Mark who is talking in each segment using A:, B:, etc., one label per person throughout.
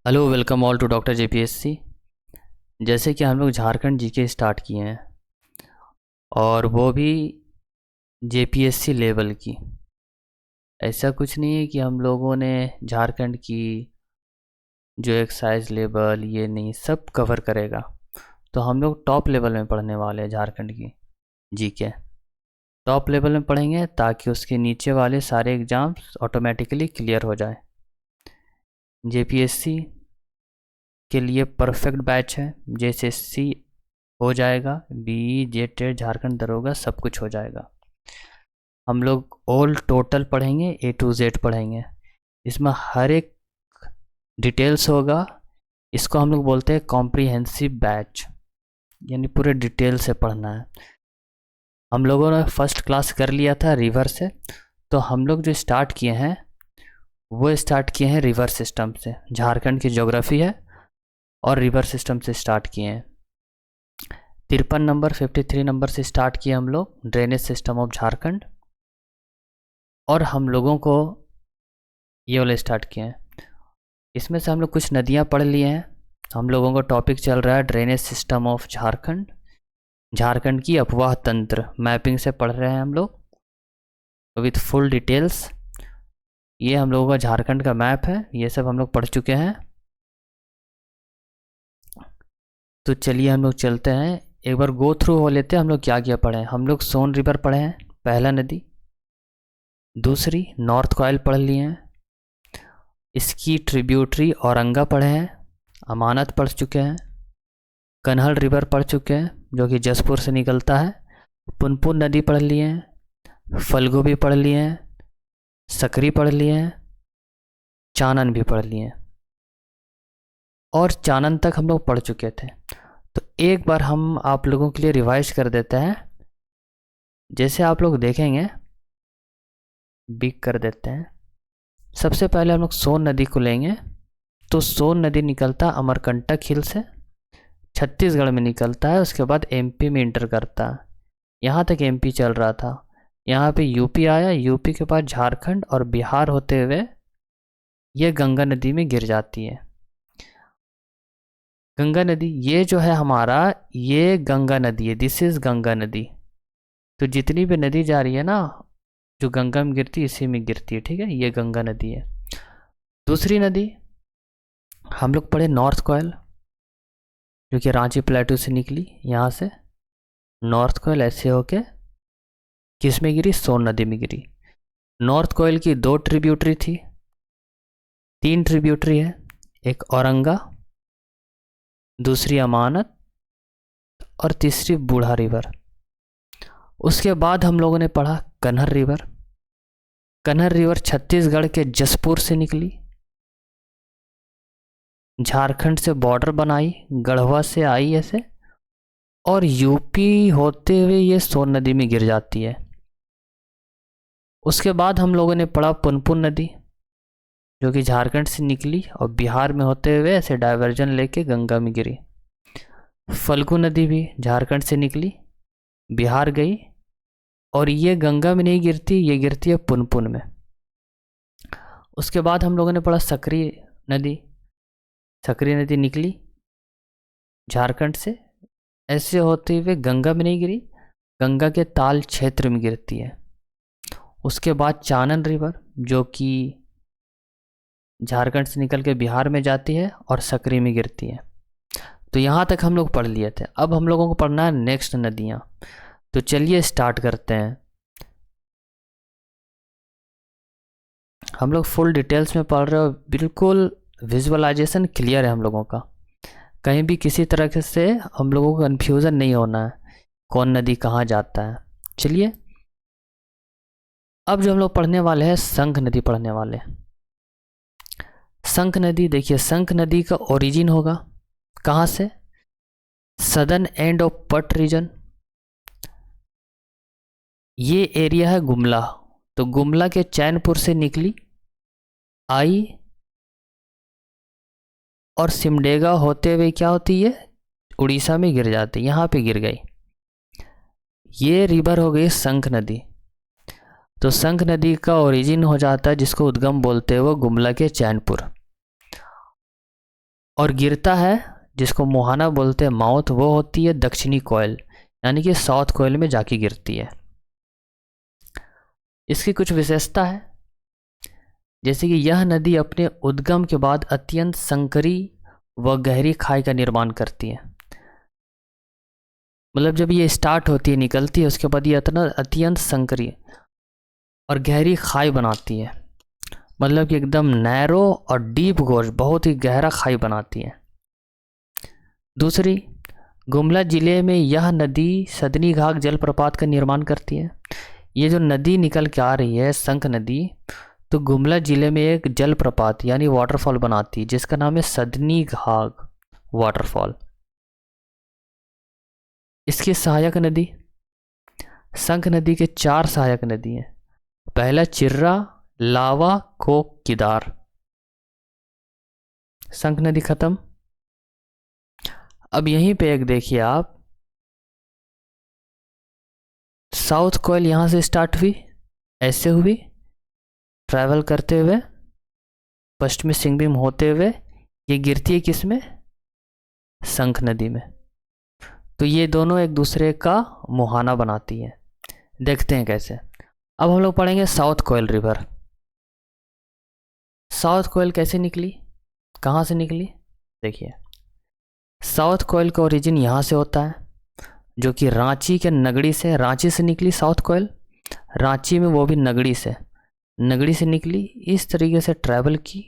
A: Hello, welcome all to doctor JPSC. जैसे कि हम लोग झारखंड जीके स्टार्ट किए हैं और वो भी जेपीएससी लेवल की। ऐसा कुछ नहीं है कि हम लोगों ने झारखंड की जो एक्साइज लेवल ये नहीं सब कवर करेगा। तो हम लोग टॉप लेवल में पढ़ने वाले हैं झारखंड की जीके। टॉप लेवल में पढ़ेंगे ताकि उसके नीचे वाले सारे एग्ज़ाम्स ऑटोमेटिकली क्लियर हो जाए। जेपीएससी के लिए परफेक्ट बैच है। जेएसएससी हो जाएगा, बी जेटेट झारखंड दरोगा सब कुछ हो जाएगा। हम लोग ऑल टोटल पढ़ेंगे, ए टू जेड पढ़ेंगे। इसमें हर एक डिटेल्स होगा। इसको हम लोग बोलते हैं कॉम्प्रिहेंसिव बैच, यानी पूरे डिटेल से पढ़ना है। हम लोगों ने फर्स्ट क्लास कर लिया था रिवर से, तो हम लोग जो स्टार्ट किए हैं वो स्टार्ट किए हैं रिवर सिस्टम से। झारखंड की ज्योग्राफी है और रिवर सिस्टम से स्टार्ट किए हैं। 53 नंबर 53 नंबर से स्टार्ट किए हम लोग ड्रेनेज सिस्टम ऑफ झारखंड, और हम लोगों को ये वाले स्टार्ट किए हैं। इसमें से हम लोग कुछ नदियाँ पढ़ लिए हैं। हम लोगों का टॉपिक चल रहा है drainage system of Jharkhand, Jharkhand की अपवाह तंत्र मैपिंग से पढ़ रहे हैं हम लोग विथ फुल डिटेल्स। ये हम लोगों का झारखंड का मैप है, ये सब हम लोग पढ़ चुके हैं। तो चलिए हम लोग चलते हैं, एक बार गो थ्रू हो लेते हैं हम लोग क्या क्या पढ़े हैं। हम लोग सोन रिवर पढ़े हैं, पहला नदी। दूसरी नॉर्थ कोयल पढ़ लिए हैं, इसकी ट्रिब्यूटरी औरंगा पढ़े हैं, अमानत पढ़ चुके हैं। कन्हल रिवर पढ़ चुके हैं जो कि जसपुर से निकलता है। पुनपुन नदी पढ़ लिए हैं, फल्गु भी पढ़ लिए हैं, सकरी पढ़ लिए हैं, चानन भी पढ़ लिए हैं, और चानन तक हम लोग पढ़ चुके थे। तो एक बार हम आप लोगों के लिए रिवाइज कर देते हैं। जैसे आप लोग देखेंगे, बिग कर देते हैं। सबसे पहले हम लोग सोन नदी को लेंगे। तो सोन नदी निकलता अमरकंटक हिल से, छत्तीसगढ़ में निकलता है, उसके बाद एमपी में इंटर करता है। यहाँ तक एमपी चल रहा था, यहाँ पे यूपी आया, यूपी के बाद झारखंड और बिहार होते हुए ये गंगा नदी में गिर जाती है। गंगा नदी ये जो है हमारा, ये गंगा नदी है, दिस इज गंगा नदी। तो जितनी भी नदी जा रही है ना जो गंगा में गिरती है इसी में गिरती है, ठीक है, ये गंगा नदी है। दूसरी नदी हम लोग पढ़े नॉर्थ कोयल, जो कि रांची प्लेटू से निकली। यहाँ से नॉर्थ कोयल ऐसे होके किस में गिरी, सोन नदी में गिरी। नॉर्थ कोयल की 2 ट्रिब्यूटरी थी, 3 ट्रिब्यूटरी है, एक औरंगा, दूसरी अमानत, और तीसरी बूढ़ा रिवर। उसके बाद हम लोगों ने पढ़ा कन्हर रिवर। कन्हर रिवर छत्तीसगढ़ के जसपुर से निकली, झारखंड से बॉर्डर बनाई, गढ़वा से आई ऐसे, और यूपी होते हुए ये सोन नदी में गिर जाती है। उसके बाद हम लोगों ने पढ़ा पुनपुन नदी, जो कि झारखंड से निकली और बिहार में होते हुए ऐसे डाइवर्जन लेके गंगा में गिरी। फल्गु नदी भी झारखंड से निकली, बिहार गई, और ये गंगा में नहीं गिरती, ये गिरती है पुनपुन में। उसके बाद हम लोगों ने पढ़ा सकरी नदी। सकरी नदी निकली झारखंड से, ऐसे होते हुए गंगा में नहीं गिरी, गंगा के ताल क्षेत्र में गिरती है। उसके बाद चानन रिवर, जो कि झारखंड से निकल के बिहार में जाती है और सकरी में गिरती है। तो यहाँ तक हम लोग पढ़ लिए थे। अब हम लोगों को पढ़ना है नेक्स्ट नदियाँ। तो चलिए स्टार्ट करते हैं। हम लोग फुल डिटेल्स में पढ़ रहे हो, बिल्कुल विजुअलाइजेशन क्लियर है हम लोगों का। कहीं भी किसी तरह से हम लोगों को कन्फ्यूज़न नहीं होना है कौन नदी कहाँ जाता है। चलिए अब जो हम लोग पढ़ने वाले हैं शंख नदी पढ़ने वाले हैं। शंख नदी देखिए, शंख नदी का ओरिजिन होगा कहाँ से, सदर्न एंड ऑफ पट रीजन। ये एरिया है गुमला, तो गुमला के चैनपुर से निकली, आई, और सिमडेगा होते हुए क्या होती है, उड़ीसा में गिर जाती है, यहाँ पे गिर गई। ये रिवर हो गई शंख नदी। तो शंख नदी का ओरिजिन हो जाता है, जिसको उद्गम बोलते हैं वो गुमला के चैनपुर। और गिरता है, जिसको मुहाना बोलते हैं माउथ, वो होती है दक्षिणी कोयल, यानी कि साउथ कोयल में जाके गिरती है। इसकी कुछ विशेषता है, जैसे कि यह नदी अपने उद्गम के बाद अत्यंत संकरी व गहरी खाई का निर्माण करती है। मतलब जब ये स्टार्ट होती है, निकलती है, उसके बाद ये इतना अत्यंत संकरी और गहरी खाई बनाती है। मतलब कि एकदम नैरो और डीप गोर्ज, बहुत ही गहरा खाई बनाती है। दूसरी, गुमला जिले में यह नदी सदनी घाघ जलप्रपात का निर्माण करती है। ये जो नदी निकल के आ रही है, संक नदी, तो गुमला जिले में एक जलप्रपात यानी वाटरफॉल बनाती है, जिसका नाम है सदनी घाघ वाटरफॉल। इसकी सहायक नदी, संक नदी के 4 सहायक नदी हैं। पहला चिर्रा, लावा, कोक, किदार। संक नदी खत्म। अब यहीं पे एक देखिए आप, साउथ कोयल यहां से स्टार्ट हुई, ऐसे हुई, ट्रैवल करते हुए, पश्चिमी सिंहभूम होते हुए ये गिरती है किस में, संक नदी में। तो ये दोनों एक दूसरे का मुहाना बनाती है। देखते हैं कैसे। अब हम लोग पढ़ेंगे साउथ कोयल रिवर। साउथ कोयल कैसे निकली, कहाँ से निकली? देखिए, साउथ कोयल का ओरिजिन यहाँ से होता है, जो कि रांची के नगड़ी से, रांची से निकली साउथ कोयल। रांची में वो भी नगड़ी से निकली, इस तरीके से ट्रैवल की,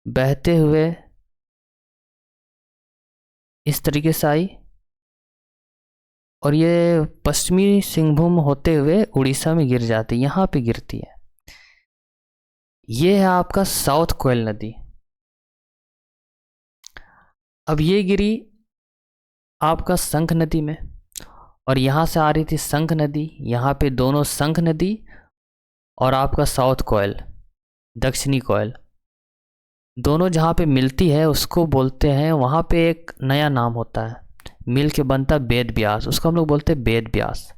A: बहते हुए इस तरीके से आई, और ये पश्चिमी सिंहभूम होते हुए उड़ीसा में गिर जाती है, यहाँ पे गिरती है। ये है आपका साउथ कोयल नदी। अब ये गिरी आपका संक नदी में, और यहाँ से आ रही थी संक नदी, यहाँ पे दोनों संक नदी और आपका साउथ कोयल, दक्षिणी कोयल, दोनों जहाँ पे मिलती है उसको बोलते हैं, वहाँ पे एक नया नाम होता है, मिल के बनता वेद व्यास, उसको हम लोग बोलते हैं वेद व्यास।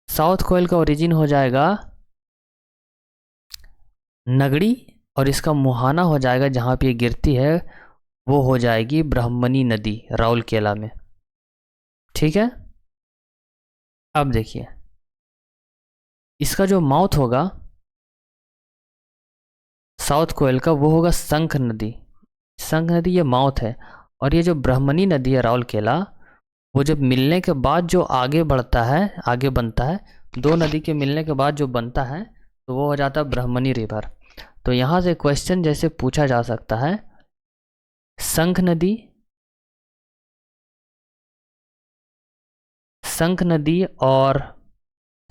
A: साउथ कोयल का ओरिजिन हो जाएगा नगड़ी, और इसका मुहाना हो जाएगा जहाँ पे ये गिरती है, वो हो जाएगी ब्राह्मणी नदी, राउरकेला में। ठीक है। अब देखिए, इसका जो माउथ होगा साउथ कोयल का, वो होगा संक नदी। संक नदी ये माउथ है, और ये जो ब्राह्मणी नदी है राउरकेला, वो जब मिलने के बाद जो आगे बढ़ता है, आगे बनता है, दो नदी के मिलने के बाद जो बनता है, तो वो हो जाता है ब्राह्मणी रिवर। तो यहाँ से क्वेश्चन जैसे पूछा जा सकता है, संक नदी और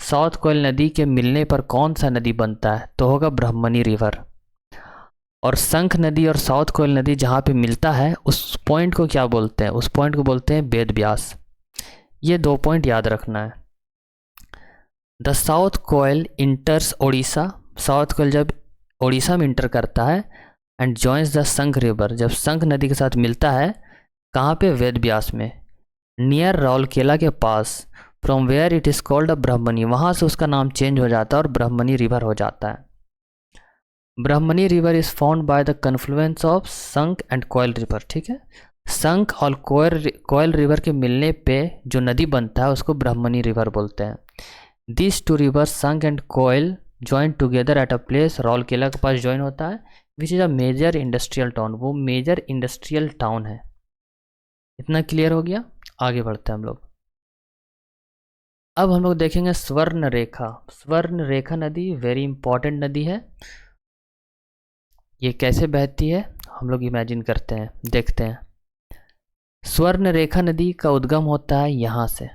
A: साउथ कोयल नदी के मिलने पर कौन सा नदी बनता है, तो होगा ब्राह्मणी रिवर। और संक नदी और साउथ कोयल नदी जहाँ पे मिलता है, उस पॉइंट को क्या बोलते हैं, उस पॉइंट को बोलते हैं वेद व्यास। ये 2 पॉइंट याद रखना है। The South Koel enters Odisha, South Koel जब ओडिशा में इंटर करता है, and joins the Sankh river, जब संक नदी के साथ मिलता है, कहाँ पे, वेद व्यास में, नियर राउरकेला के पास, from where it is called a Brahmani, वहाँ से उसका नाम चेंज हो जाता है और ब्राह्मणी रिवर हो जाता है। Brahmani river is found by the confluence of Sankh and Koel river. ठीक है, संक और कोयल रिवर के मिलने पे जो नदी बनता है उसको ब्राह्मणी रिवर बोलते हैं। This 2 river Sankh and Koel join together at a place, Rourkela के पास ज्वाइन होता है, which is a major industrial town, वो मेजर इंडस्ट्रियल टाउन है। इतना क्लियर हो गया। आगे बढ़ते हैं हम लोग। अब हम लोग देखेंगे स्वर्ण रेखा। स्वर्ण रेखा नदी वेरी इंपॉर्टेंट नदी है। ये कैसे बहती है हम लोग इमेजिन करते हैं, देखते हैं। स्वर्ण रेखा नदी का उद्गम होता है यहाँ से,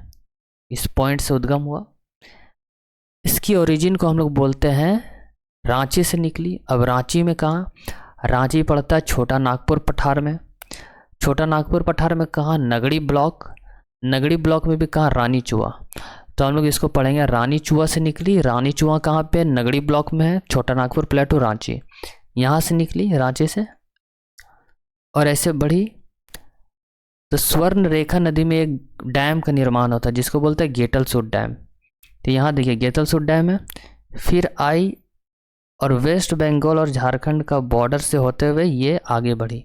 A: इस पॉइंट से उद्गम हुआ। इसकी ओरिजिन को हम लोग बोलते हैं रांची से निकली। अब रांची में कहाँ, रांची पड़ता है छोटा नागपुर पठार में। छोटा नागपुर पठार में कहाँ, नगड़ी ब्लॉक। नगड़ी ब्लॉक में भी कहाँ, रानी चुआ। तो हम लोग इसको पढ़ेंगे, रानी चुआ से निकली। रानी चुआ कहाँ पे, नगड़ी ब्लॉक में है, छोटा नागपुर प्लेटू रांची, यहाँ से निकली रांची से, और ऐसे बढ़ी। तो स्वर्ण रेखा नदी में एक डैम का निर्माण होता है जिसको बोलते हैं गेटलसूट डैम। तो यहाँ देखिए गेटलसूट डैम है। फिर आई और वेस्ट बंगाल और झारखंड का बॉर्डर से होते हुए ये आगे बढ़ी।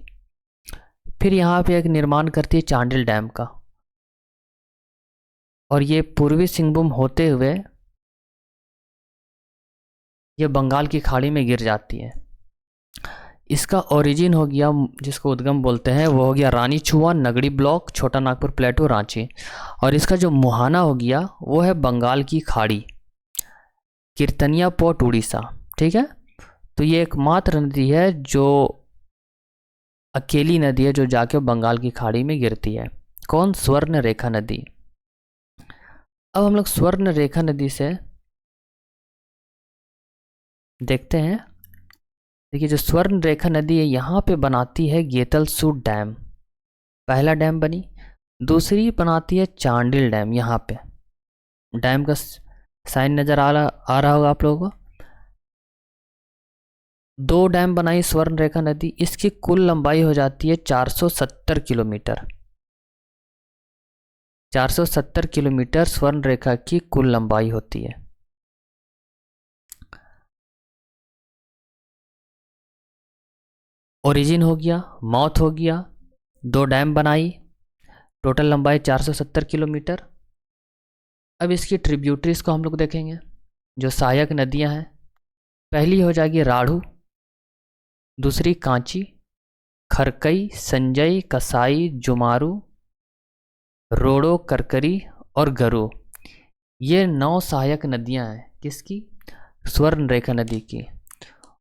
A: फिर यहाँ पे एक निर्माण करती है चांडिल डैम का, और ये पूर्वी सिंहभूम होते हुए ये बंगाल की खाड़ी में गिर जाती है। इसका ओरिजिन हो गया, जिसको उद्गम बोलते हैं, वो हो गया रानीचुआ, नगड़ी ब्लॉक, छोटा नागपुर प्लेटू, रांची। और इसका जो मुहाना हो गया वो है बंगाल की खाड़ी, कीर्तनिया पोर्ट, उड़ीसा। ठीक है, तो ये एकमात्र नदी है जो अकेली नदी है जो जाके बंगाल की खाड़ी में गिरती है। कौन? स्वर्ण रेखा नदी। अब हम लोग स्वर्ण रेखा नदी से देखते हैं। देखिए, जो स्वर्ण रेखा नदी है यहाँ पे बनाती है गेतलसूट डैम, पहला डैम बनी। दूसरी बनाती है चांडिल डैम। यहाँ पे डैम का साइन नज़र आ रहा होगा आप लोगों को। 2 डैम बनाई स्वर्ण रेखा नदी। इसकी कुल लंबाई हो जाती है 470 किलोमीटर। 470 किलोमीटर स्वर्ण रेखा की कुल लंबाई होती है। ओरिजिन हो गया, माउथ हो गया, 2 डैम बनाई, टोटल लंबाई 470 किलोमीटर। अब इसकी ट्रिब्यूटरीज को हम लोग देखेंगे, जो सहायक नदियां हैं। पहली हो जाएगी राढ़ू, दूसरी कांची, खरकई, संजय, कसाई, जुमारू, रोड़ो, करकरी और गरु। ये 9 सहायक नदियां हैं। किसकी? स्वर्ण रेखा नदी की।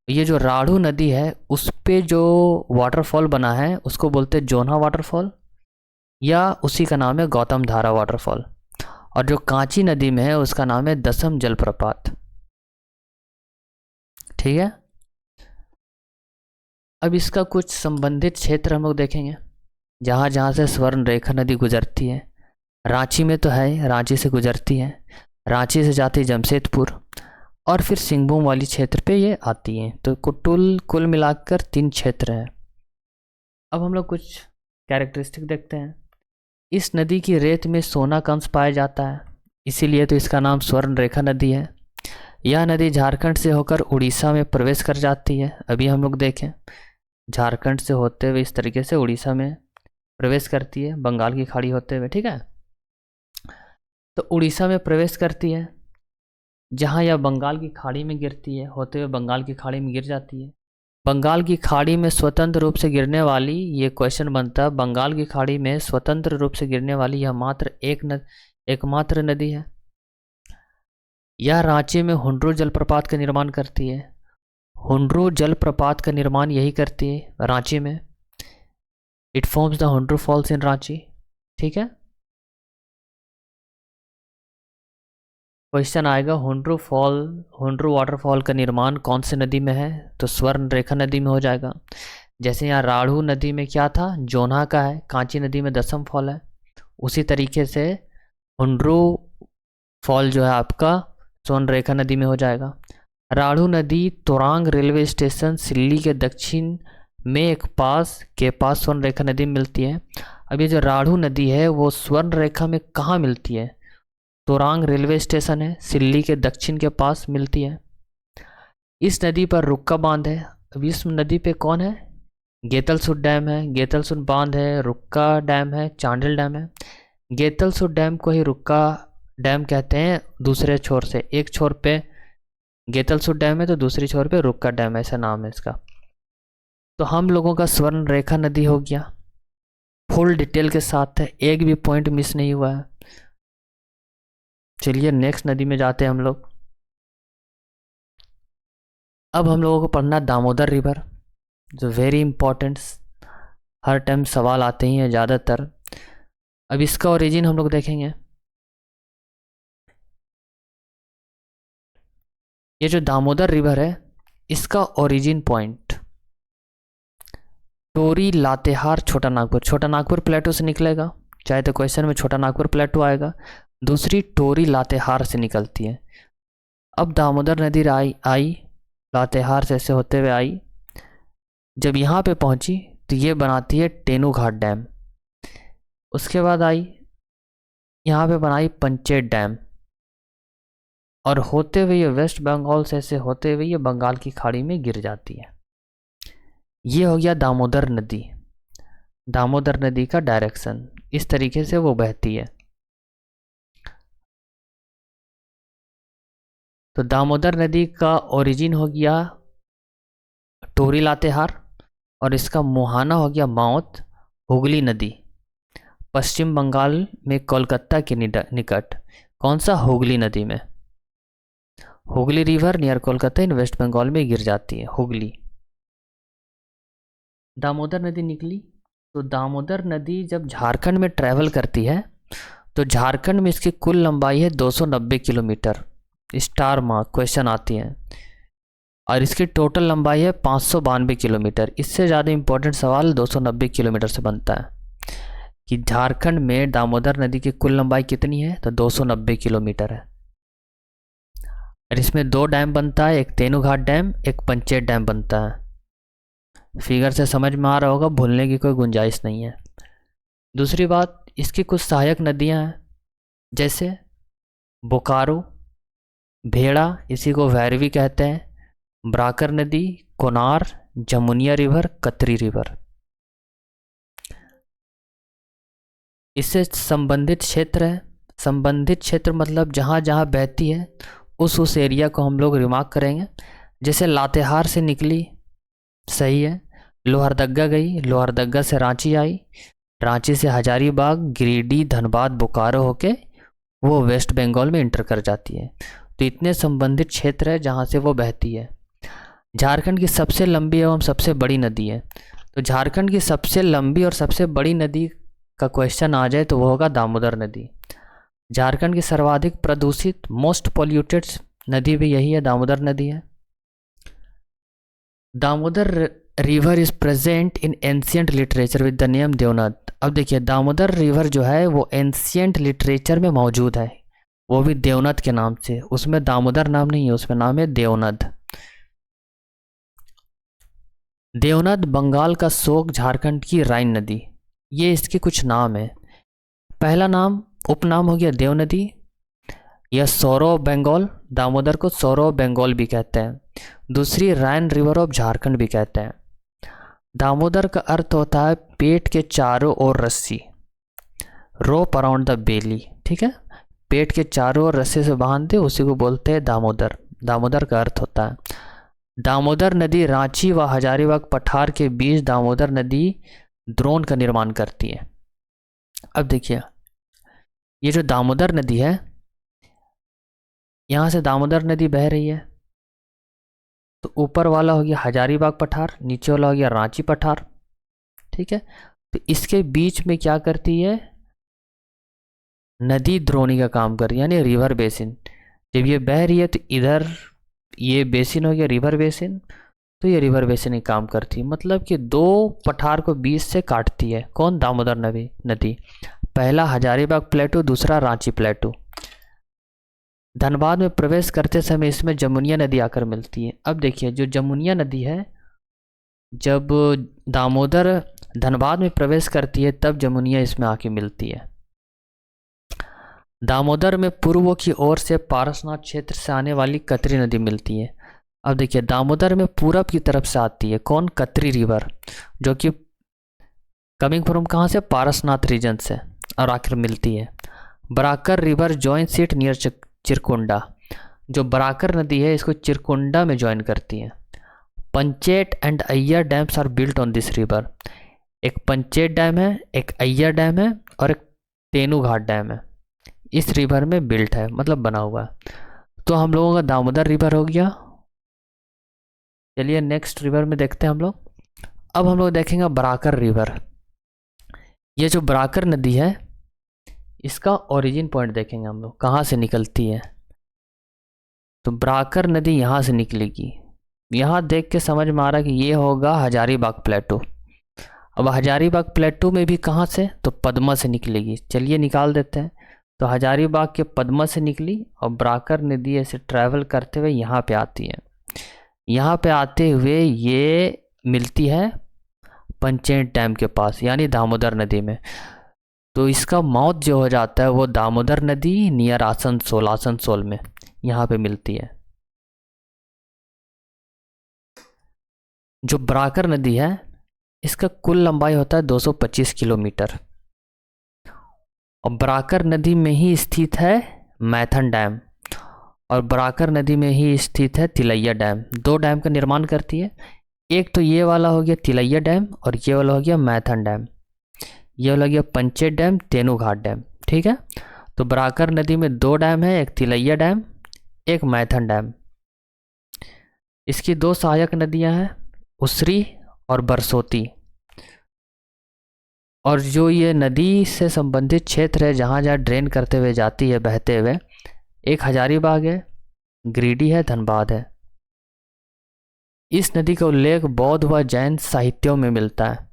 A: ये जो राढ़ू नदी है उस पे जो वाटरफॉल बना है उसको बोलते हैं जोन्हा वाटरफॉल, या उसी का नाम है गौतम धारा वाटरफॉल। और जो कांची नदी में है उसका नाम है दसम जलप्रपात। ठीक है, अब इसका कुछ संबंधित क्षेत्र हम लोग देखेंगे, जहाँ जहाँ से स्वर्ण रेखा नदी गुजरती है। रांची में तो है, रांची से गुजरती है, रांची से जाती है जमशेदपुर, और फिर सिंहभूम वाली क्षेत्र पे ये आती हैं। तो कुल मिलाकर 3 क्षेत्र हैं। अब हम लोग कुछ कैरेक्टरिस्टिक देखते हैं। इस नदी की रेत में सोना का अंश पाया जाता है, इसीलिए तो इसका नाम स्वर्ण रेखा नदी है। यह नदी झारखंड से होकर उड़ीसा में प्रवेश कर जाती है। अभी हम लोग देखें, झारखंड से होते हुए इस तरीके से उड़ीसा में प्रवेश करती है, बंगाल की खाड़ी होते हुए। ठीक है, तो उड़ीसा में प्रवेश करती है, जहाँ यह बंगाल की खाड़ी में गिरती है, होते हुए बंगाल की खाड़ी में गिर जाती है। बंगाल की खाड़ी में स्वतंत्र रूप से गिरने वाली, ये क्वेश्चन बनता है, बंगाल की खाड़ी में स्वतंत्र रूप से गिरने वाली यह मात्र एकमात्र नदी है। यह रांची में हुंड्रू जलप्रपात का निर्माण करती है। हुंड्रू जलप्रपात का निर्माण यही करती है रांची में। It forms the Hundru falls in Ranchi. ठीक है, क्वेश्चन आएगा हुंड्रू वाटरफॉल का निर्माण कौन से नदी में है? तो स्वर्ण रेखा नदी में हो जाएगा। जैसे यहाँ राढ़ू नदी में क्या था? जोन्हा का है। कांची नदी में दसम फॉल है। उसी तरीके से हुंड्रू फॉल जो है आपका स्वर्ण रेखा नदी में हो जाएगा। राढ़ू नदी तोरांग रेलवे स्टेशन सिल्ली के दक्षिण में एक पास स्वर्ण रेखा नदी मिलती है। अब ये जो राढ़ू नदी है वो स्वर्ण रेखा में कहाँ मिलती है? तोरांग रेलवे स्टेशन है, सिल्ली के दक्षिण के पास मिलती है। इस नदी पर रुक्का बांध है। अब इस नदी पे कौन है? गेतलसूट डैम है, गेतलसूट बांध है, रुक्का डैम है, चांडिल डैम है। गेतलसूट डैम को ही रुक्का डैम कहते हैं दूसरे छोर से। एक छोर पे गेतलसूट डैम है तो दूसरी छोर पे रुक्का डैम है, ऐसा नाम है इसका। तो हम लोगों का स्वर्ण रेखा नदी हो गया, फुल डिटेल के साथ है, एक भी पॉइंट मिस नहीं हुआ है। चलिए नेक्स्ट नदी में जाते हैं हम लोग। अब हम लोगों को पढ़ना दामोदर रिवर, जो वेरी इंपॉर्टेंट, हर टाइम सवाल आते ही हैं ज़्यादातर। अब इसका ओरिजिन हम लोग देखेंगे। ये जो दामोदर रिवर है इसका ओरिजिन पॉइंट टोरी लातेहार छोटा नागपुर प्लेटो से निकलेगा, चाहे तो क्वेश्चन में छोटा नागपुर प्लेटो आएगा। दूसरी टोरी लातेहार से निकलती है। अब दामोदर नदी आई लातेहार से ऐसे होते हुए आई, जब यहाँ पे पहुँची तो ये बनाती है टेनू घाट डैम। उसके बाद आई यहाँ पे बनाई पंचेत डैम। और होते हुए ये वेस्ट बंगाल से ऐसे होते हुए ये बंगाल की खाड़ी में गिर जाती है। ये हो गया दामोदर नदी। दामोदर नदी का डायरेक्शन इस तरीके से वो बहती है। तो दामोदर नदी का ओरिजिन हो गया टोरी लातेहार और इसका मुहाना हो गया माउथ हुगली नदी, पश्चिम बंगाल में कोलकाता के निकट। कौन सा? हुगली नदी में। हुगली रिवर नियर कोलकाता इन वेस्ट बंगाल में गिर जाती है हुगली। दामोदर नदी निकली तो दामोदर नदी जब झारखंड में ट्रैवल करती है तो झारखंड में इसकी कुल लंबाई है 290 किलोमीटर। स्टार मार्क क्वेश्चन आती है। और इसकी टोटल लंबाई है 592 किलोमीटर। इससे ज़्यादा इंपॉर्टेंट सवाल 290 किलोमीटर से बनता है कि झारखंड में दामोदर नदी की कुल लंबाई कितनी है, तो 290 किलोमीटर है। और इसमें 2 डैम बनता है, एक तेनूघाट डैम, एक पंचेत डैम बनता है। फिगर से समझ में आ रहा होगा, भूलने की कोई गुंजाइश नहीं है। दूसरी बात, इसकी कुछ सहायक नदियां हैं जैसे बोकारो, भेड़ा, इसी को भैरवी कहते हैं, ब्राकर नदी, कोनार, जमुनिया रिवर, कतरी रिवर। इससे संबंधित क्षेत्र है। संबंधित क्षेत्र मतलब जहाँ जहाँ बहती है उस एरिया को हम लोग रिमार्क करेंगे। जैसे लातेहार से निकली, सही है, लोहरदग्गा गई, लोहरदग्गा से रांची आई, रांची से हजारीबाग, गिरिडीह, धनबाद, बोकारो होके वो वेस्ट बंगाल में इंटर कर जाती है। तो इतने संबंधित क्षेत्र है जहाँ से वो बहती है। झारखंड की सबसे लंबी एवं सबसे बड़ी नदी है। तो झारखंड की सबसे लंबी और सबसे बड़ी नदी का क्वेश्चन आ जाए तो वो होगा दामोदर नदी। झारखंड की सर्वाधिक प्रदूषित मोस्ट पॉल्यूटेड नदी भी यही है, दामोदर नदी है। Damodar river is present in ancient literature with the name Devnad. अब देखिए, दामोदर रिवर जो है वो एंशियंट लिटरेचर में मौजूद है, वो भी देवनद के नाम से। उसमें दामोदर नाम नहीं है, उसमें नाम है देवनद। देवनद बंगाल का शोक, झारखंड की राइन नदी। ये इसके कुछ नाम है। पहला नाम, उपनाम हो गया देव नदी या सौरव बंगाल, दामोदर को सौरव बंगाल भी कहते हैं। दूसरी राइन रिवर ऑफ झारखंड भी कहते हैं। दामोदर का अर्थ होता है पेट के चारों ओर रस्सी, रोप अराउंड द बेली। ठीक है, पेट के चारों ओर रस्सी से बांधते उसी को बोलते हैं दामोदर। दामोदर का अर्थ होता है। दामोदर नदी रांची व हजारीबाग पठार के बीच दामोदर नदी द्रोण का निर्माण करती है। अब देखिए, ये जो दामोदर नदी है, यहाँ से दामोदर नदी बह रही है, तो ऊपर वाला हो गया हजारीबाग पठार, नीचे वाला हो गया रांची पठार। ठीक है, तो इसके बीच में क्या करती है, नदी द्रोणी का काम कर रही है, यानी रिवर बेसिन। जब ये बह रही है तो इधर ये बेसिन हो गया रिवर बेसिन, तो ये रिवर बेसिन ही काम करती है। मतलब कि 2 पठार को बीच से काटती है। कौन? दामोदर नदी। पहला हजारीबाग प्लेटू, दूसरा रांची प्लेटू। धनबाद में प्रवेश करते समय इसमें जमुनिया नदी आकर मिलती है। अब देखिए, जो जमुनिया नदी है, जब दामोदर धनबाद में प्रवेश करती है तब जमुनिया इसमें आके मिलती है। दामोदर में पूर्व की ओर से पारसनाथ क्षेत्र से आने वाली कतरी नदी मिलती है। अब देखिए, दामोदर में पूरब की तरफ से आती है कौन? कतरी रिवर, जो कि कमिंग फ्रॉम कहाँ से? पारसनाथ रीजन से, और आकर मिलती है। Barakar river join seat near Chirkunda. जो बराकर नदी है इसको चिरकुंडा में ज्वाइन करती है। Panchet and Aiyar dams are built on this river. एक पंचेत डैम है, एक अय्यर डैम है और एक तेनूघाट डैम है, इस रिवर में बिल्ट है, मतलब बना हुआ है। तो हम लोगों का दामोदर रिवर हो गया। चलिए नेक्स्ट रिवर में देखते हैं हम लोग। अब हम लोग देखेंगे बराकर रिवर। ये जो बराकर नदी है इसका ओरिजिन पॉइंट देखेंगे हम लोग, कहाँ से निकलती है। तो बराकर नदी यहाँ से निकलेगी। यहाँ देख के समझ में आ रहा है कि ये होगा हजारीबाग प्लेटू। अब हजारीबाग प्लेटू में भी कहाँ से? तो पद्मा से निकलेगी। चलिए निकाल देते हैं। तो हजारीबाग के पद्मा से निकली और बराकर नदी ऐसे ट्रैवल करते हुए यहाँ पे आती है। यहाँ पे आते हुए ये मिलती है पंचेत डैम के पास, यानी दामोदर नदी में। तो इसका माउथ जो हो जाता है वो दामोदर नदी नियर आसनसोल में, यहाँ पे मिलती है। जो बराकर नदी है इसका कुल लंबाई होता है 225 किलोमीटर, और बराकर नदी में ही स्थित है मैथन डैम, और बराकर नदी में ही स्थित है तिलैया डैम। दो डैम का निर्माण करती है, एक तो ये वाला हो गया तिलैया डैम और ये वाला हो गया मैथन डैम। ये वाला हो गया पंचेत डैम, तेनूघाट डैम। ठीक है, तो बराकर नदी में दो डैम है, एक तिलैया डैम, एक मैथन डैम। इसकी दो सहायक नदियां हैं, उसरी और बरसोती। और जो ये नदी से संबंधित क्षेत्र है जहाँ जहाँ ड्रेन करते हुए जाती है बहते हुए, एक हजारीबाग है, गिरिडीह है, धनबाद है। इस नदी का उल्लेख बौद्ध व जैन साहित्यों में मिलता है।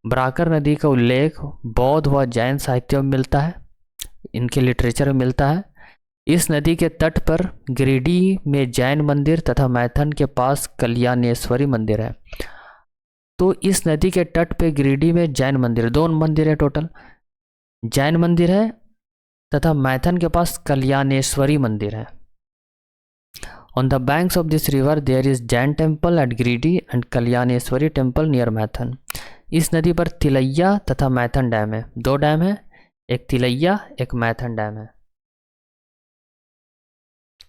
A: बराकर नदी का उल्लेख बौद्ध व जैन साहित्यों में मिलता है, इनके लिटरेचर में मिलता है। इस नदी के तट पर गिरिडीह में जैन मंदिर तथा मैथन के पास कल्याणेश्वरी मंदिर है। तो इस नदी के तट पे गिरिडीह में जैन मंदिर, दो मंदिर है टोटल, जैन मंदिर है तथा मैथन के पास कल्याणेश्वरी मंदिर है। On the banks of this river there is Jain temple at Giridih and Kalyaneshwari temple near Maithon. इस नदी पर तिलैया तथा मैथन डैम है, दो डैम है, एक तिलैया एक मैथन डैम है।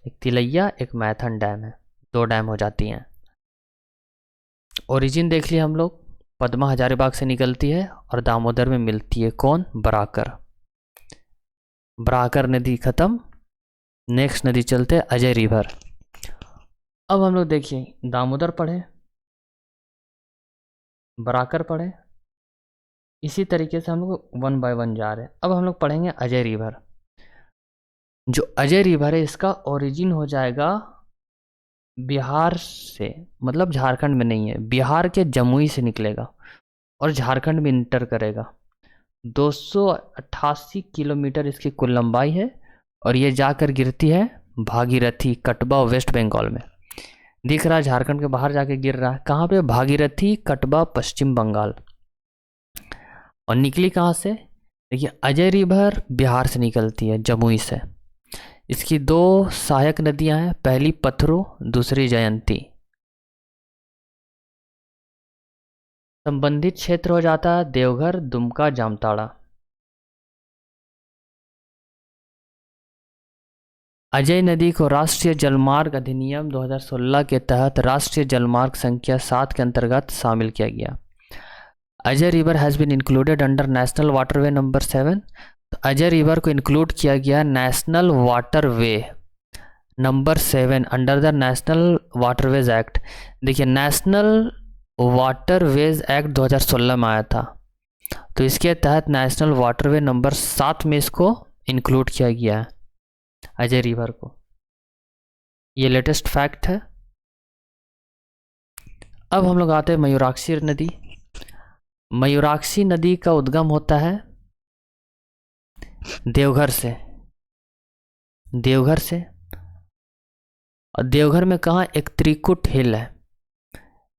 A: एक तिलैया एक मैथन डैम है, दो डैम हो जाती हैं। ओरिजिन देख लिया हम लोग, पद्मा हजारीबाग से निकलती है और दामोदर में मिलती है कौन? बराकर। बराकर नदी खत्म, नेक्स्ट नदी चलते अजय रिवर। अब हम लोग देखिए दामोदर पढ़े, बराकर पढ़े, इसी तरीके से हम लोग वन बाय वन जा रहे हैं। अब हम लोग पढ़ेंगे अजय रिवर। जो अजय रिवर है इसका ओरिजिन हो जाएगा बिहार से, मतलब झारखंड में नहीं है, बिहार के जमुई से निकलेगा और झारखंड में इंटर करेगा। 288 किलोमीटर इसकी कुल लंबाई है और ये जाकर गिरती है भागीरथी, कटवा, वेस्ट बंगाल में। दिख रहा है झारखंड के बाहर जाके गिर रहा है, कहाँ पे? भागीरथी, कटवा, पश्चिम बंगाल। और निकली कहाँ से? देखिए अजय रिवर बिहार से निकलती है, जमुई से। इसकी दो सहायक नदियां हैं, पहली पथरू, दूसरी जयंती। संबंधित क्षेत्र हो जाता है देवघर, दुमका, जामताड़ा। अजय नदी को राष्ट्रीय जलमार्ग अधिनियम 2016 के तहत राष्ट्रीय जलमार्ग संख्या 7 के अंतर्गत शामिल किया गया। Ajay river has been included under national waterway number 7। Ajay river को इंक्लूड किया गया national waterway number 7 under the national waterways act. देखिए नेशनल वाटरवेज एक्ट 2016 में आया था, तो इसके तहत नेशनल वाटरवे नंबर 7 में इसको इंक्लूड किया गया है अजय रिवर को। ये लेटेस्ट फैक्ट है। अब हम लोग आते हैं मयूराक्षी नदी। मयूराक्षी नदी का उद्गम होता है देवघर से, देवघर से। और देवघर में कहाँ? एक त्रिकुट हिल है,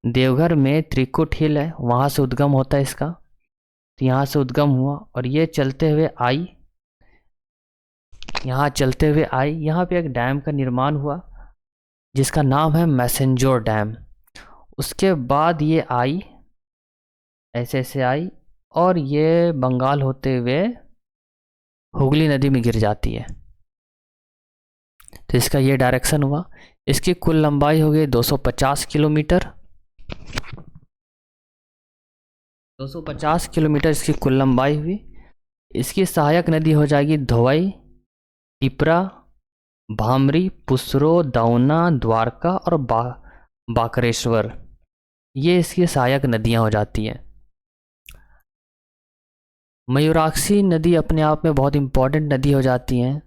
A: देवघर में त्रिकुट हिल है, वहाँ से उद्गम होता है इसका। तो यहाँ से उद्गम हुआ और ये चलते हुए आई, यहाँ चलते हुए आई, यहाँ पे एक डैम का निर्माण हुआ जिसका नाम है मैसेंजर डैम। उसके बाद ये आई, ऐसे ऐसे आई और ये बंगाल होते हुए हुगली नदी में गिर जाती है। तो इसका ये डायरेक्शन हुआ। इसकी कुल लंबाई हो गई 250 किलोमीटर। 250 किलोमीटर इसकी कुल लंबाई हुई। इसकी सहायक नदी हो जाएगी धोवाई, टिपरा, भामरी, पुसरो, दाउना, द्वारका और बाकरेश्वर। ये इसकी सहायक नदियां हो जाती हैं। मयूराक्षी नदी अपने आप में बहुत इंपॉर्टेंट नदी हो जाती हैं,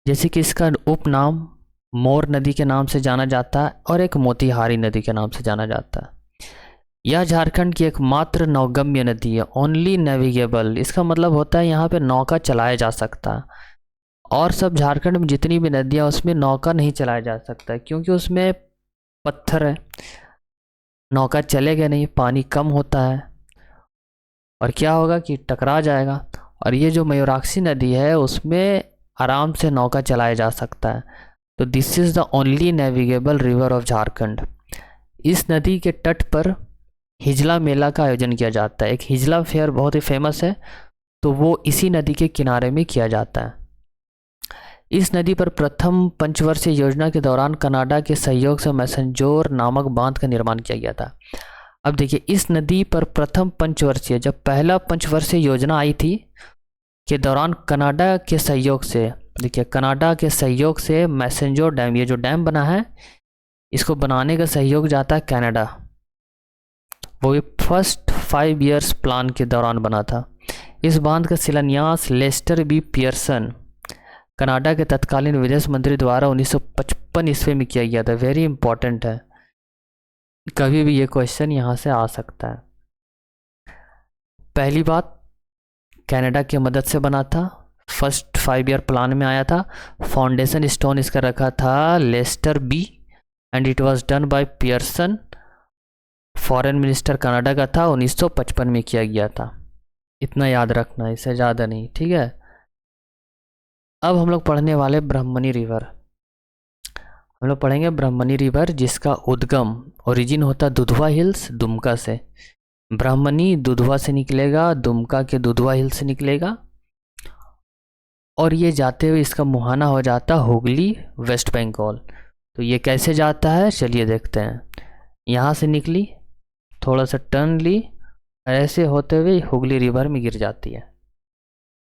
A: जैसे कि इसका उपनाम मोर नदी के नाम से जाना जाता है और एक मोतीहारी नदी के नाम से जाना जाता है। यह झारखंड की एकमात्र नौगम्य नदी है, ओनली नेविगेबल। इसका मतलब होता है यहाँ पे नौका चलाया जा सकता है, और सब झारखंड में जितनी भी नदियाँ उसमें नौका नहीं चलाया जा सकता क्योंकि उसमें पत्थर है, नौका चलेगा नहीं, पानी कम होता है और क्या होगा कि टकरा जाएगा। और ये जो मयूराक्षी नदी है उसमें आराम से नौका चलाया जा सकता है। तो this is the only navigable river of Jharkhand. इस नदी के तट पर हिजला मेला का आयोजन किया जाता है। एक हिजला फेयर बहुत ही फेमस है, तो वो इसी नदी के किनारे में किया जाता है। इस नदी पर प्रथम पंचवर्षीय योजना के दौरान कनाडा के सहयोग से मैसेंजोर नामक बांध का निर्माण किया गया था। अब देखिए, इस नदी पर प्रथम पंचवर्षीय, जब पहला पंचवर्षीय योजना आई थी के दौरान कनाडा के सहयोग से, देखिए कनाडा के सहयोग से मैसेंजोर डैम, ये जो डैम बना है इसको बनाने का सहयोग जाता है कनाडा। वो भी फर्स्ट 5 इयर्स प्लान के दौरान बना था। इस बांध का शिलान्यास लेस्टर बी पियर्सन, कनाडा के तत्कालीन विदेश मंत्री द्वारा 1955 ईस्वी में किया गया था। वेरी इंपॉर्टेंट है, कभी भी ये क्वेश्चन यहाँ से आ सकता है। पहली बात, कनाडा की मदद से बना था, फर्स्ट 5 ईयर प्लान में आया था। फाउंडेशन स्टोन इसका रखा था Lester B and it was done by Pearson. Foreign minister Canada का था, 1955 में किया गया था। इतना याद रखना, इससे ज़्यादा नहीं, ठीक है। अब हम लोग पढ़ने वाले ब्राह्मणी रिवर। हम लोग पढ़ेंगे ब्राह्मणी रिवर, जिसका उद्गम ओरिजिन होता दुधवा हिल्स, दुमका से। ब्राह्मणी दुधवा से निकलेगा, दुमका के दुधवा हिल से निकलेगा, और ये जाते हुए इसका मुहाना हो जाता हुगली, वेस्ट बंगाल। तो ये कैसे जाता है, चलिए देखते हैं। यहाँ से निकली, थोड़ा सा टर्न ली, ऐसे होते हुए हुगली रिवर में गिर जाती है।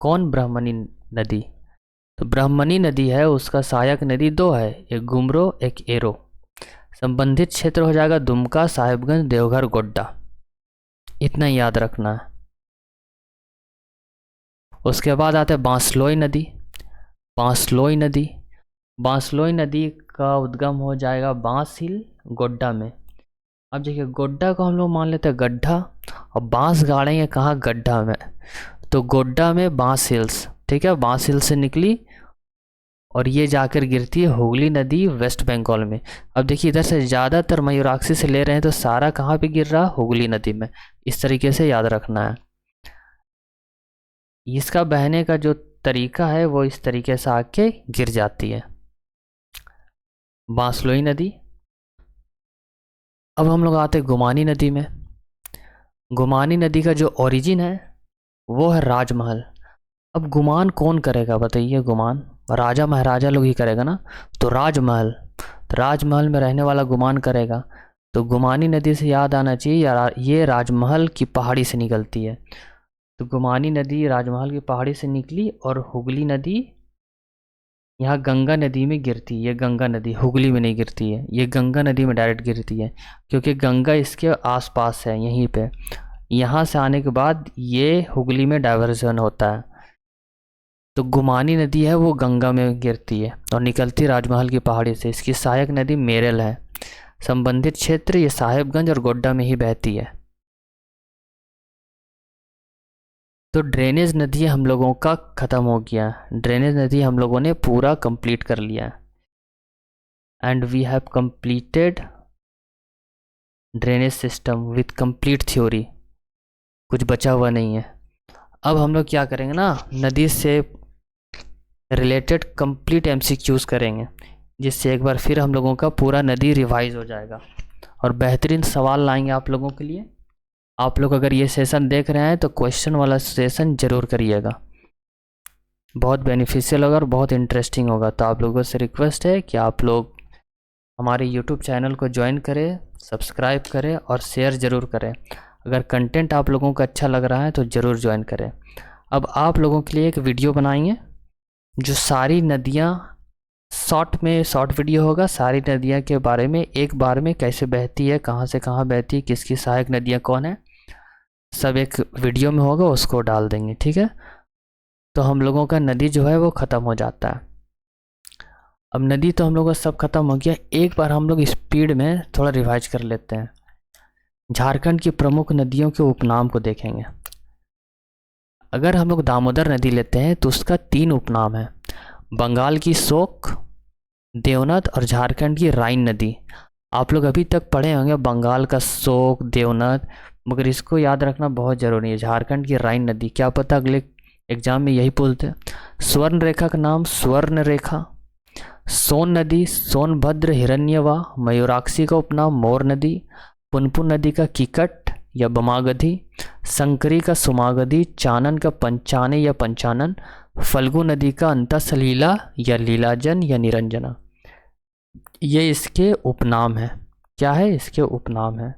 A: कौन, ब्राह्मणी नदी। तो ब्राह्मणी नदी है, उसका सहायक नदी 2 है, एक गुमरो एक एरो। संबंधित क्षेत्र हो जाएगा दुमका, साहिबगंज, देवघर, गोड्डा। इतना याद रखना है। उसके बाद आते हैं बांसलोई नदी। बांसलोई नदी, बांसलोई नदी का उद्गम हो जाएगा बांस हिल, गोड्डा में। अब देखिए, गोड्डा को हम लोग मान लेते हैं गड्ढा, और बांस गाड़ेंगे कहाँ, गड्ढा में। तो गोड्डा में बांस हिल्स, ठीक है, बांस हिल्स से निकली और ये जाकर गिरती है हुगली नदी, वेस्ट बंगाल में। अब देखिए, इधर से ज़्यादातर मयूराक्षी से ले रहे हैं, तो सारा कहाँ पे गिर रहा, हुगली नदी में। इस तरीके से याद रखना है। इसका बहने का जो तरीका है वो इस तरीके से आके गिर जाती है, बांसलोई नदी। अब हम लोग आते हैं गुमानी नदी में। गुमानी नदी का जो ओरिजिन है वो है राजमहल। अब गुमान कौन करेगा बताइए, गुमान राजा महाराजा लोग ही करेगा ना। तो राजमहल, तो राजमहल में रहने वाला गुमान करेगा। तो गुमानी नदी से याद आना चाहिए ये राजमहल की पहाड़ी से निकलती है। तो गुमानी नदी राजमहल की पहाड़ी से निकली और हुगली नदी यहाँ गंगा नदी में गिरती है। ये गंगा नदी हुगली में नहीं गिरती है, ये गंगा नदी में डायरेक्ट गिरती है, क्योंकि गंगा इसके आसपास है यहीं पे। यहाँ से आने के बाद ये हुगली में डाइवर्जन होता है। तो गुमानी नदी है वो गंगा में गिरती है और निकलती राजमहल की पहाड़ी से। इसकी सहायक नदी मेरल है। संबंधित क्षेत्र ये साहिबगंज और गोड्डा में ही बहती है। तो ड्रेनेज नदी हम लोगों का ख़त्म हो गया। ड्रेनेज नदी हम लोगों ने पूरा कंप्लीट कर लिया, and we have completed drainage system with complete theory. कुछ बचा हुआ नहीं है। अब हम लोग क्या करेंगे ना, नदी से रिलेटेड कंप्लीट MCQs करेंगे, जिससे एक बार फिर हम लोगों का पूरा नदी रिवाइज हो जाएगा और बेहतरीन सवाल लाएंगे आप लोगों के लिए। आप लोग अगर ये सेशन देख रहे हैं तो क्वेश्चन वाला सेशन ज़रूर करिएगा, बहुत बेनिफिशियल होगा और बहुत इंटरेस्टिंग होगा। तो आप लोगों से रिक्वेस्ट है कि आप लोग हमारे YouTube चैनल को ज्वाइन करें, सब्सक्राइब करें और शेयर ज़रूर करें। अगर कंटेंट आप लोगों को अच्छा लग रहा है तो ज़रूर ज्वाइन करें। अब आप लोगों के लिए एक वीडियो बनाएंगे जो सारी नदियाँ शॉर्ट वीडियो होगा, सारी नदियाँ के बारे में एक बार में कैसे बहती है, कहाँ से कहाँ बहती है, किसकी सहायक नदियाँ कौन है, सब एक वीडियो में होगा, उसको डाल देंगे, ठीक है। तो हम लोगों का नदी जो है वो ख़त्म हो जाता है। अब नदी तो हम लोगों का सब ख़त्म हो गया, एक बार हम लोग स्पीड में थोड़ा रिवाइज कर लेते हैं। झारखंड की प्रमुख नदियों के उपनाम को देखेंगे। अगर हम लोग दामोदर नदी लेते हैं तो उसका 3 उपनाम है, बंगाल की शोक, देवनद और झारखंड की राइन नदी। आप लोग अभी तक पढ़े होंगे बंगाल का शोक, देवनद, मगर इसको याद रखना बहुत ज़रूरी है। झारखंड की राइन नदी, क्या पता अगले एग्जाम में यही पूछते हैं। स्वर्ण रेखा का नाम स्वर्ण रेखा, सोन नदी, सोनभद्र, हिरण्यवा, मयूराक्षी का उपनाम मोर नदी, पुनपुन नदी का कीकट या बमागधी, संकरी का सुमागधी, चानन का पंचाने या पंचानन, फल्गु नदी का अंतसलीला या लीलाजन या निरंजना। ये इसके उपनाम है। क्या है? इसके उपनाम है।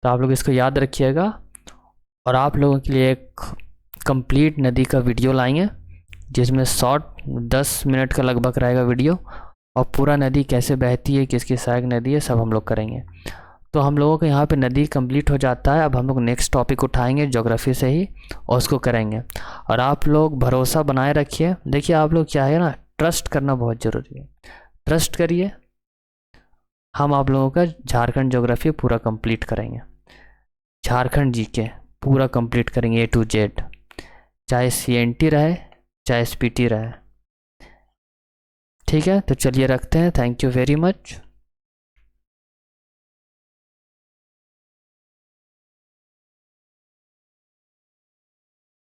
A: तो आप लोग इसको याद रखिएगा। और आप लोगों के लिए एक कंप्लीट नदी का वीडियो लाएंगे जिसमें शॉर्ट 10 मिनट का लगभग रहेगा वीडियो, और पूरा नदी कैसे बहती है, किसकी सहायक नदी है, सब हम लोग करेंगे। तो हम लोगों को यहाँ पे नदी कंप्लीट हो जाता है। अब हम लोग नेक्स्ट टॉपिक उठाएंगे ज्योग्राफी से ही, और उसको करेंगे। और आप लोग भरोसा बनाए रखिए। देखिए आप लोग क्या है ना, ट्रस्ट करना बहुत ज़रूरी है। ट्रस्ट करिए, हम आप लोगों का झारखंड ज्योग्राफी पूरा कंप्लीट करेंगे। झारखंड जीके पूरा कंप्लीट करेंगे A to Z, चाहे CNT रहे चाहे SPT रहे। ठीक है, तो चलिए रखते हैं। Thank you very much.